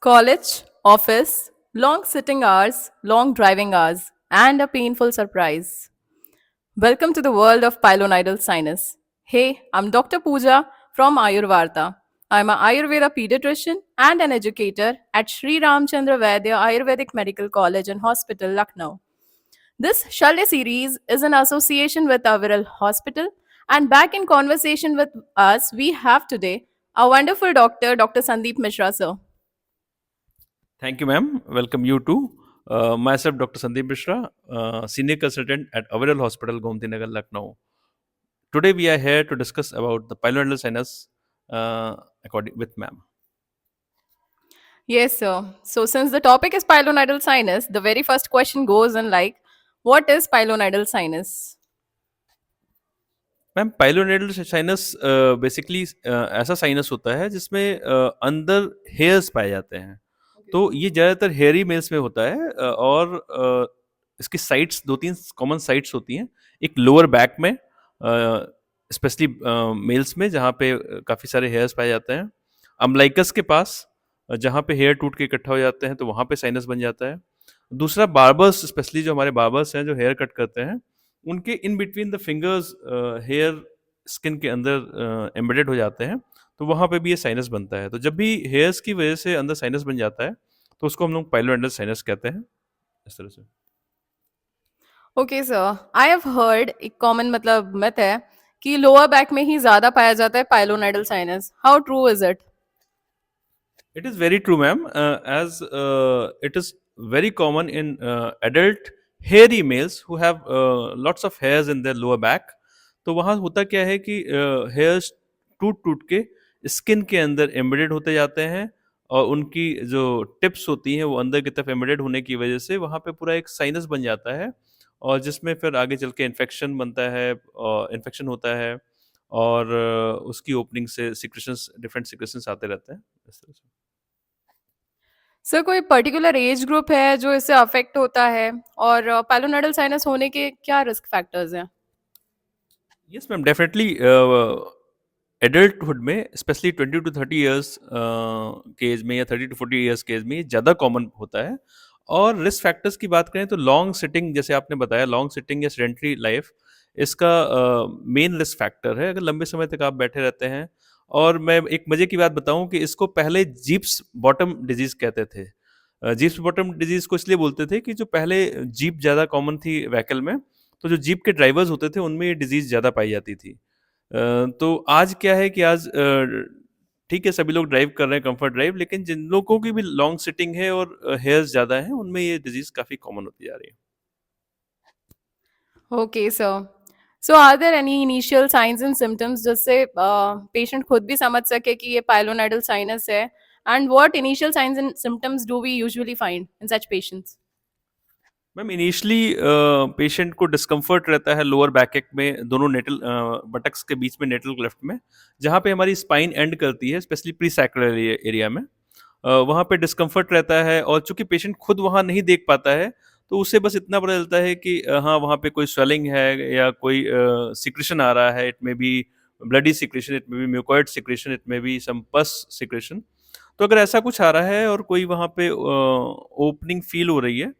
College, office, long sitting hours, long driving hours, and a painful surprise. Welcome to the world of pilonidal sinus. Hey, I'm Dr. Pooja from Ayurvarta. I'm an Ayurveda pediatrician and an educator at Sri Ramchandra Vaidya Ayurvedic Medical College and Hospital, Lucknow. This Shalya series is in association with Aviral Hospital, and back in conversation with us, we have today a wonderful doctor, Dr. Sandeep Mishra, sir. Thank you, ma'am. Welcome you too. Myself, Dr. Sandeep Mishra, Senior Consultant at Aviral Hospital, Gomti Nagar, Lucknow. Today we are here to discuss about the pilonidal sinus according with ma'am. Yes, sir. So, since the topic is pilonidal sinus, the very first question goes in like, what is pilonidal sinus? Ma'am pilonidal sinus basically ऐसा sinus होता है जिसमें अंदर hairs पाए जाते हैं। तो ये ज़्यादातर हेयरी मेल्स में होता है और इसकी साइट्स दो तीन कॉमन साइट्स होती हैं। एक लोअर बैक में स्पेशली मेल्स में जहाँ पे काफ़ी सारे हेयर्स पाए जाते हैं। अम्बलाइकस के पास जहाँ पे हेयर टूट के इकट्ठा हो जाते हैं तो वहाँ पे साइनस बन जाता है। दूसरा बार्बर्स स्पेशली जो हमारे बार्बर्स हैं जो हेयर कट करते हैं उनके in between the fingers hair skin के अंदर एम्बेडेड हो जाते हैं तो वहाँ पे भी ये साइनस बनता है। तो जब भी हेयर्स की वजह से अंदर साइनस बन जाता है तो उसको हम लोग पाइलोएंडल साइनस कहते हैं इस तरह से। Okay sir, I have heard एक कॉमन मतलब मिथ है कि लोअर बैक में ही ज्यादा पाया जाता है pilonidal sinus. How true is it? It is very true, ma'am. As it is very common in adult hairy males who have lots of hairs in their lower back. तो वहाँ होता क्या है कि हेयर्स टूट टूट के स्किन के अंदर एम्बेडेड होते जाते हैं और उनकी जो टिप्स होती हैं वो अंदर की तरफ एम्बेडेड होने की वजह से वहाँ पे पूरा एक साइनस बन जाता है और जिसमें फिर आगे चल के इन्फेक्शन बनता है और इन्फेक्शन होता है और उसकी ओपनिंग से सिक्रेशंस डिफरेंट सिक्रेशंस आते रहते हैं इस तरह से। सर, कोई पर्टिकुलर एज ग्रुप है जो इससे अफेक्ट होता है और पाइलोनाइडल साइनस होने के क्या रिस्क फैक्टर्स हैं? यस मैम डेफिनेटली एडल्टहुड में स्पेशली 20 to 30 ईयर्स के एज में या 30 to 40 ईयर्स के एज में ये ज़्यादा कॉमन होता है। और रिस्क फैक्टर्स की बात करें तो लॉन्ग सिटिंग जैसे आपने बताया लॉन्ग सिटिंग या सेडेंटरी लाइफ इसका मेन रिस्क फैक्टर है अगर लंबे समय तक आप बैठे रहते हैं। और मैं एक मज़े की बात बताऊं कि इसको पहले जीप्स बॉटम डिजीज़ कहते थे। जीप्स बॉटम डिजीज़ को इसलिए बोलते थे कि जो पहले जीप ज़्यादा कॉमन थी व्हीकल में तो जो जीप के ड्राइवर्स होते थे उनमें ये डिजीज़ ज़्यादा पाई जाती थी। तो आज क्या है कि आज ठीक है सभी लोग ड्राइव कर रहे हैं कंफर्ट ड्राइव लेकिन जिन लोगों की भी लॉन्ग सिटिंग है और हेयर्स ज़्यादा हैं उनमें ये डिजीज़ काफ़ी कॉमन होती जा रही है। Okay sir. So are there any initial signs and symptoms जिससे पेशेंट खुद भी समझ सके कि ये पाइलोनाइडल साइनस है? And what initial signs and symptoms do we usually find in such patients? Ma'am initially patient को डिस्कम्फर्ट रहता है लोअर बैक एक में दोनों नेटल बटक्स के बीच में नेटल क्लेफ्ट में जहाँ पे हमारी स्पाइन एंड करती है स्पेशली प्री सैक्रल एरिया में। वहाँ पे डिस्कम्फर्ट रहता है और चूंकि पेशेंट खुद वहाँ नहीं देख पाता है तो उसे बस इतना पता चलता है कि हाँ वहाँ पे कोई स्वेलिंग है या कोई सिक्रेशन आ रहा है। इट में बी ब्लडी सिक्रेशन, इट में बी म्यूकोइड सिक्रेशन, इट में बी सम पस सिक्रेशन। तो अगर ऐसा कुछ आ रहा है और कोई वहाँ पे ओपनिंग फील हो रही है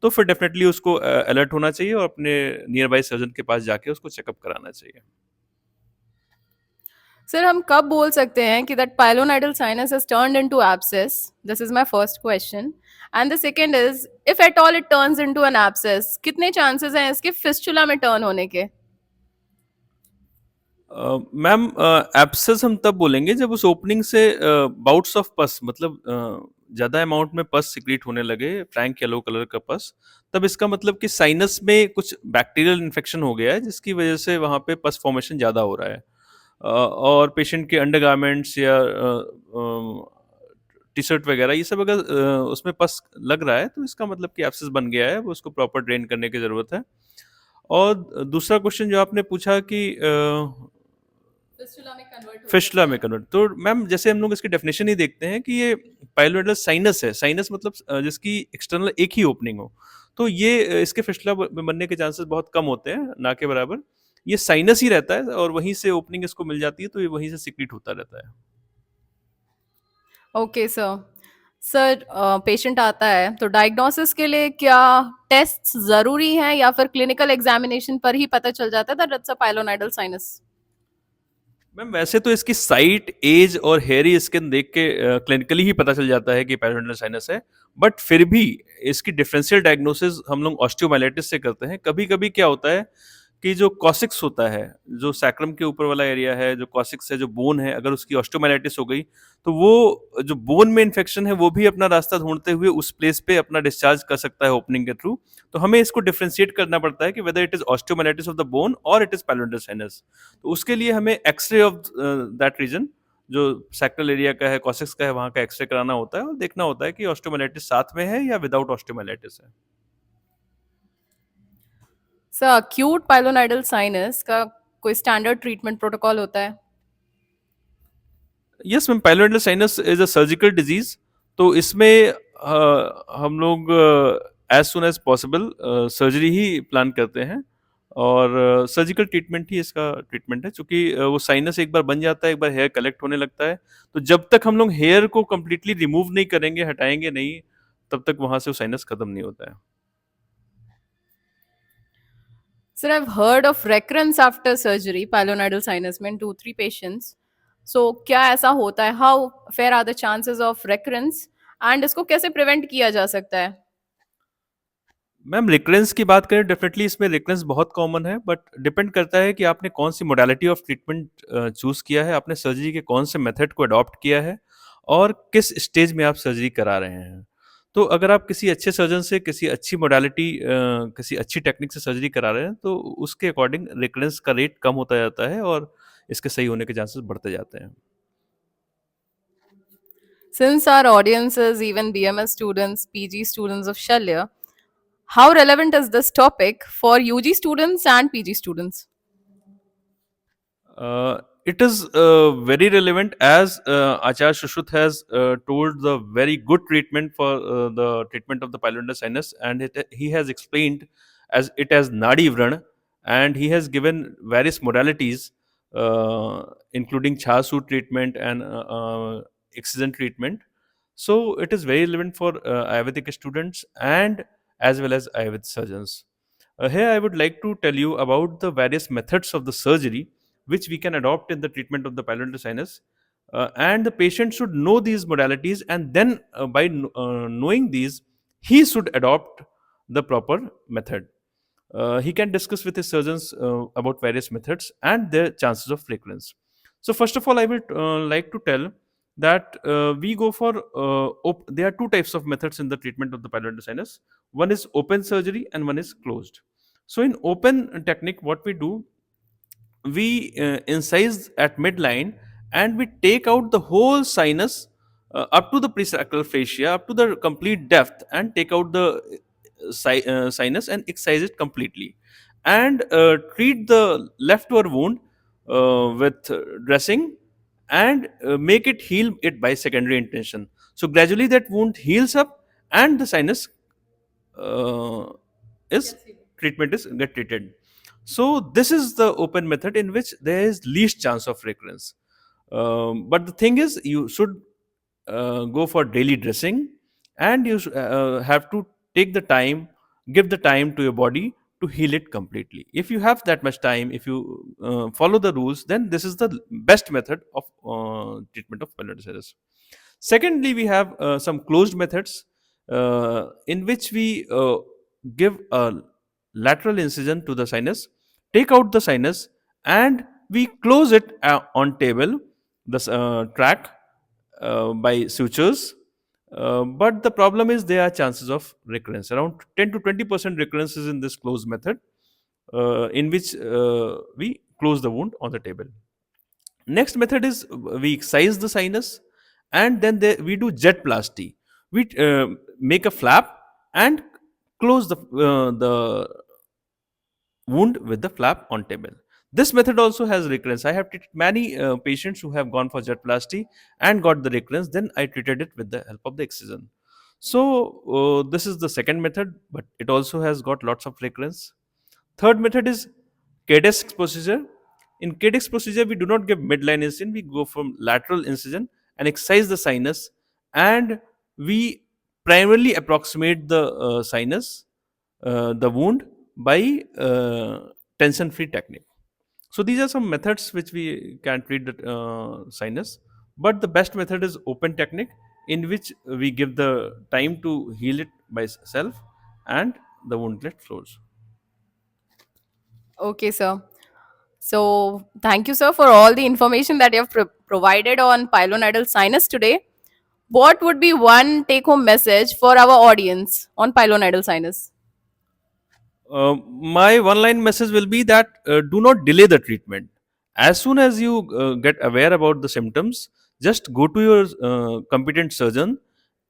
तो फिर डेफिनेटली उसको अलर्ट होना चाहिए और अपने नियर बाई सर्जन के पास जाके उसको चेकअप कराना चाहिए। सर, हम कब बोल सकते हैं कि that pilonidal sinus has turned into abscess? This is my first question. And the second is, if at all it turns into an abscess, कितने चांसेस हैं इसके फिस्टुला में टर्न होने के? मैम एब्सेस हम तब बोलेंगे जब उस ओपनिंग से बाउट्स ऑफ पस मतलब ज़्यादा अमाउंट में पस सिक्रीट होने लगे फ्रैंक येलो कलर का पस। तब इसका मतलब कि साइनस में कुछ बैक्टीरियल इन्फेक्शन हो गया है जिसकी वजह से वहाँ पे पस फॉर्मेशन ज़्यादा हो रहा है। और पेशेंट के अंडरगारमेंट्स या टी शर्ट वगैरह ये सब अगर उसमें पस लग रहा है तो इसका मतलब कि एब्सेस बन गया है वो उसको प्रॉपर ड्रेन करने की ज़रूरत है। और दूसरा क्वेश्चन जो आपने पूछा कि फिस्टुला में कन्वर्ट हो फिस्टुला सकता में है? कन्वर्ट तो मैम जैसे हम लोग इसकी डेफिनेशन ही देखते हैं कि ये पाइलोइडल साइनस है। साइनस मतलब जिसकी एक्सटर्नल एक ही ओपनिंग हो तो ये इसके फिस्टुला बनने के चांसेस बहुत कम होते हैं ना के बराबर। ये साइनस ही रहता है और वहीं से ओपनिंग इसको मिल जाती है तो ये वहीं से सिक्रीट होता रहता है। Okay sir. सर पेशेंट आता है तो डायग्नोसिस के लिए क्या टेस्ट जरूरी हैं या फिर क्लिनिकल एग्जामिनेशन पर ही पता चल जाता है that it's a pilonidal sinus? Ma'am वैसे तो इसकी साइट, एज और हेयरी स्किन देख के क्लिनिकली ही पता चल जाता है कि पेरिडोनल साइनस है। बट फिर भी इसकी डिफरेंशियल डायग्नोसिस हम लोग ऑस्टियोमाइलिटिस से करते हैं। कभी-कभी क्या होता है कि जो कॉसिक्स होता है, जो सैक्रम के ऊपर वाला एरिया है, जो कॉसिक्स है, जो बोन है, अगर उसकी ऑस्टियोमाइलिटिस हो गई, तो वो जो बोन में इन्फेक्शन है, वो भी अपना रास्ता ढूँढते हुए उस प्लेस पे अपना डिस्चार्ज कर सकता है ओपनिंग के थ्रू। तो हमें इसको डिफरेंशिएट करना पड़ता है कि whether it is osteomyelitis of the bone और इट इज़ पाइलोनेटल साइनस। तो उसके लिए हमें एक्स-रे ऑफ दैट रीजन, जो सैक्रल एरिया का है, कॉसिक्स का है, वहाँ का एक्स-रे कराना होता है और देखना होता है कि ऑस्टियोमाइलिटिस साथ में है या विदाउट ऑस्टियोमाइलिटिस है। सर अक्यूट पाइलोनाइडल साइनस का कोई स्टैंडर्ड ट्रीटमेंट प्रोटोकॉल होता है? Yes ma'am, pilonidal sinus is a surgical disease. तो इसमें हम लोग as soon as possible surgery ही प्लान करते हैं और सर्जिकल ट्रीटमेंट ही इसका ट्रीटमेंट है, क्योंकि वो साइनस एक बार बन जाता है, एक बार हेयर कलेक्ट होने लगता है। तो जब तक हम लोग हेयर को कम्प्लीटली रिमूव नहीं करेंगे, हटाएंगे नहीं, तब तक वहां से वो साइनस खत्म नहीं होता है। Sir, I've heard of recurrence after surgery, pilonidal sinus में 2-3 patients. So क्या ऐसा होता है? How fair are the chances of recurrence? And इसको कैसे prevent किया जा सकता है? मैम रिकरेंस की बात करें, डेफिनेटली इसमें रिकरेंस बहुत कॉमन है, बट डिपेंड करता है कि आपने कौन सी मोडालिटी ऑफ ट्रीटमेंट चूज किया है, आपने सर्जरी के कौन से मेथड को अडॉप्ट किया है और किस स्टेज में आप सर्जरी करा रहे हैं। तो अगर आप किसी अच्छे सर्जन से किसी अच्छी मोडालिटी, किसी अच्छी टेक्निक से सर्जरी करा रहे हैं, तो उसके अकॉर्डिंग रिकरेंस का रेट कम होता जाता है और इसके सही होने के चांसेस बढ़ते जाते हैं। Since our audience is even BMS students, PG students of Shalya, how relevant is this topic for UG students and PG students? It is very relevant as Acharya Shushruth has told the very good treatment for the treatment of the pylordotic sinus, and he has explained as it as Nadi Vrana, and he has given various modalities, including Chasu treatment and excision treatment. So it is very relevant for Ayurvedic students and as well as Ayurvedic surgeons. Here, I would like to tell you about the various methods of the surgery which we can adopt in the treatment of the pyloric sinus. And the patient should know these modalities, and then by knowing these, he should adopt the proper method. He can discuss with his surgeons about various methods and their chances of recurrence. So, first of all, I will like to tell that we go for there are two types of methods in the treatment of the pyloric sinus. One is open surgery and one is closed. So, in open technique, what we do, we incise at midline and we take out the whole sinus up to the presacral fascia, up to the complete depth, and take out the sinus and excise it completely, and treat the leftover wound with dressing and make it heal it by secondary intention. So gradually that wound heals up and the sinus uh, is treatment is get treated. So this is the open method in which there is least chance of recurrence. But the thing is, you should go for daily dressing, and you have to take the time, give the time to your body to heal it completely. If you have that much time, if you follow the rules, then this is the best method of treatment of pyloric. Secondly, we have some closed methods in which we give a lateral incision to the sinus, take out the sinus, and we close it on table, the track by sutures. But the problem is there are chances of recurrence. Around 10 to 20% recurrences in this closed method, in which we close the wound on the table. Next method is we excise the sinus and then we do jet plasty. We make a flap and close the wound with the flap on table. This method also has recurrence. I have treated many patients who have gone for jet plasty and got the recurrence. Then I treated it with the help of the excision. So this is the second method, but it also has got lots of recurrence. Third method is Cadex procedure. In Cadex procedure, we do not give midline incision, we go from lateral incision and excise the sinus, and we primarily approximate the sinus, the wound, by tension free technique. So these are some methods which we can treat the sinus, but the best method is open technique, in which we give the time to heal it by self, and the woundlet flows. Okay, sir. So, thank you, sir, for all the information that you have provided on pilonidal sinus today. What would be one take home message for our audience on pilonidal sinus? My one line message will be that do not delay the treatment. As soon as you get aware about the symptoms, just go to your competent surgeon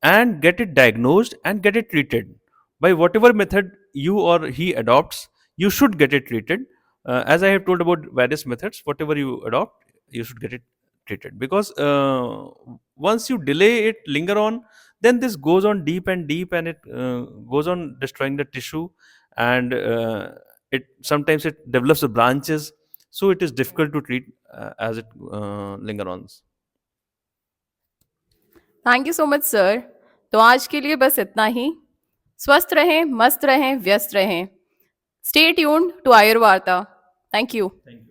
and get it diagnosed and get it treated. By whatever method you or he adopts, you should get it treated. As I have told about various methods, whatever you adopt, you should get it treated. Because once you delay it, linger on, then this goes on deep and deep, and it goes on destroying the tissue, and it sometimes it develops the branches, so it is difficult to treat as it linger on. Thank you so much sir. तो आज के लिए बस इतना ही. स्वस्थ रहें, मस्त रहें, व्यस्त रहें. Stay tuned to Ayurvarta. Thank you. Thank you.